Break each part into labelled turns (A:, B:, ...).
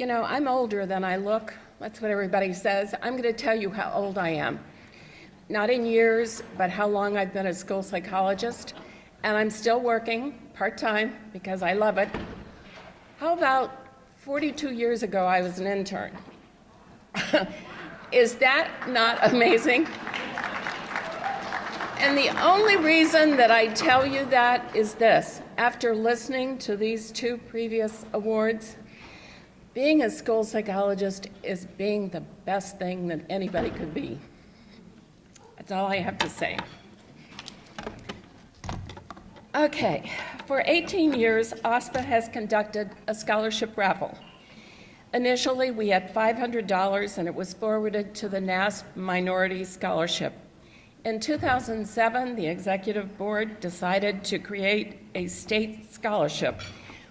A: You know, I'm older than I look. That's what everybody says. I'm going to tell you how old I am. Not in years, but how long I've been a school psychologist. And I'm still working part-time because I love it. How about 42 years ago, I was an intern? Is that not amazing? And the only reason that I tell you that is this. After listening to these two previous awards, being a school psychologist is being the best thing that anybody could be. That's all I have to say. Okay, for 18 years, OSPA has conducted a scholarship raffle. Initially, we had $500 and it was forwarded to the NASP Minority Scholarship. In 2007, the executive board decided to create a state scholarship,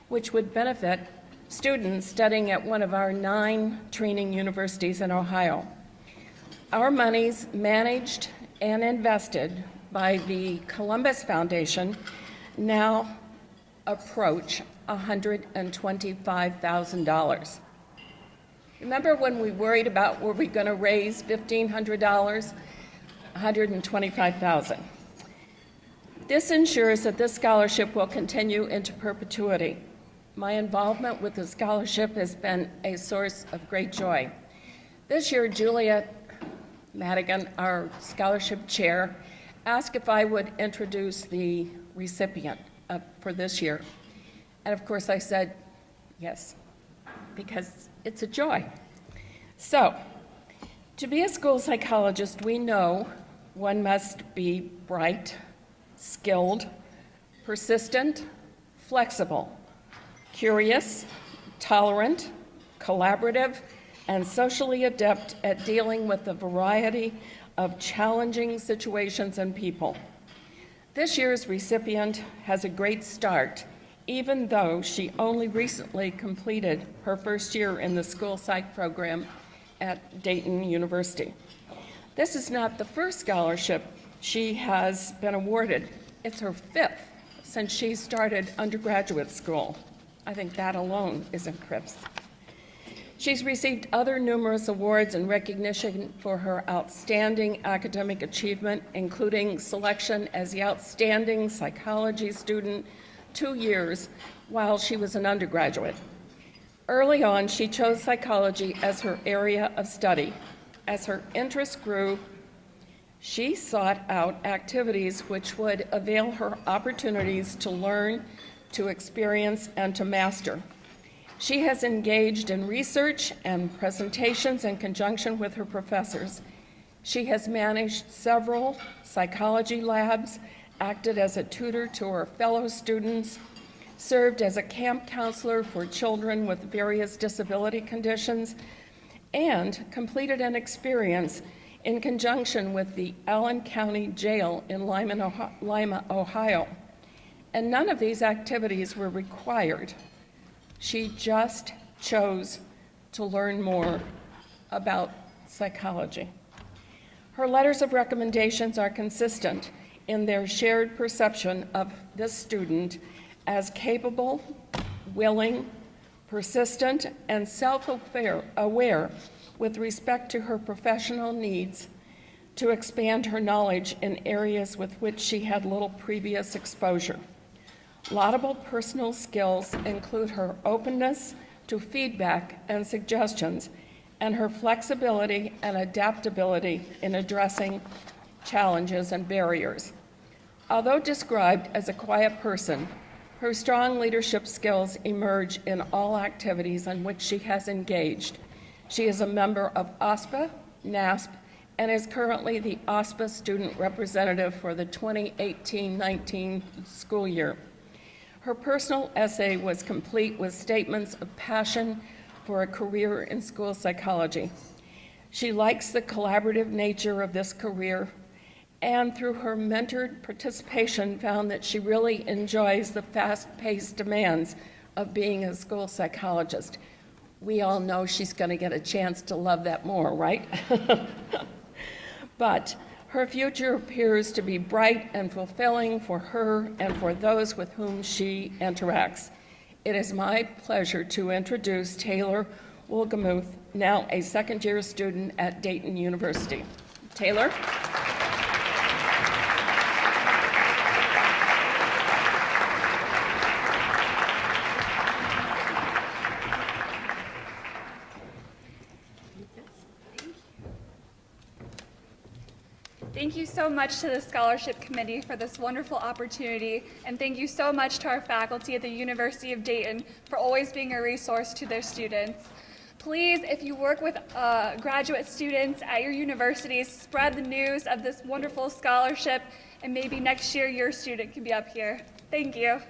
A: which would benefit students studying at one of our 9 training universities in Ohio. Our monies managed and invested by the Columbus Foundation now approach $125,000. Remember when we worried about were we going to raise $1,500? $125,000. This ensures that this scholarship will continue into perpetuity. My involvement with the scholarship has been a source of great joy. This year, Juliet Madigan, our scholarship chair, asked if I would introduce the recipient for this year. And of course I said yes, because it's a joy. So, to be a school psychologist, we know one must be bright, skilled, persistent, flexible, curious, tolerant, collaborative, and socially adept at dealing with a variety of challenging situations and people. This year's recipient has a great start, even though she only recently completed her first year in the school psych program at Dayton University. This is not the first scholarship she has been awarded. It's her 5th since she started undergraduate school. I think that alone is impressive. She's received other numerous awards and recognition for her outstanding academic achievement, including selection as the outstanding psychology student 2 years while she was an undergraduate. Early on, she chose psychology as her area of study. As her interest grew, she sought out activities which would avail her opportunities to learn, to experience, and to master. She has engaged in research and presentations in conjunction with her professors. She has managed several psychology labs, acted as a tutor to her fellow students, served as a camp counselor for children with various disability conditions, and completed an experience in conjunction with the Allen County Jail in Lima, Ohio. And none of these activities were required. She just chose to learn more about psychology. Her letters of recommendations are consistent in their shared perception of this student as capable, willing, persistent, and self-aware with respect to her professional needs to expand her knowledge in areas with which she had little previous exposure. Laudable personal skills include her openness to feedback and suggestions and her flexibility and adaptability in addressing challenges and barriers. Although described as a quiet person, her strong leadership skills emerge in all activities in which she has engaged. She is a member of OSPA, NASP, and is currently the OSPA student representative for the 2018-19 school year. Her personal essay was complete with statements of passion for a career in school psychology. She likes the collaborative nature of this career, and through her mentored participation found that she really enjoys the fast-paced demands of being a school psychologist. We all know she's going to get a chance to love that more, right? But her future appears to be bright and fulfilling for her and for those with whom she interacts. It is my pleasure to introduce Taylor Wohlgamuth, now a second-year student at Dayton University. Taylor?
B: Thank you so much to the Scholarship Committee for this wonderful opportunity, and thank you so much to our faculty at the University of Dayton for always being a resource to their students. Please, if you work with graduate students at your universities, spread the news of this wonderful scholarship, and maybe next year your student can be up here. Thank you.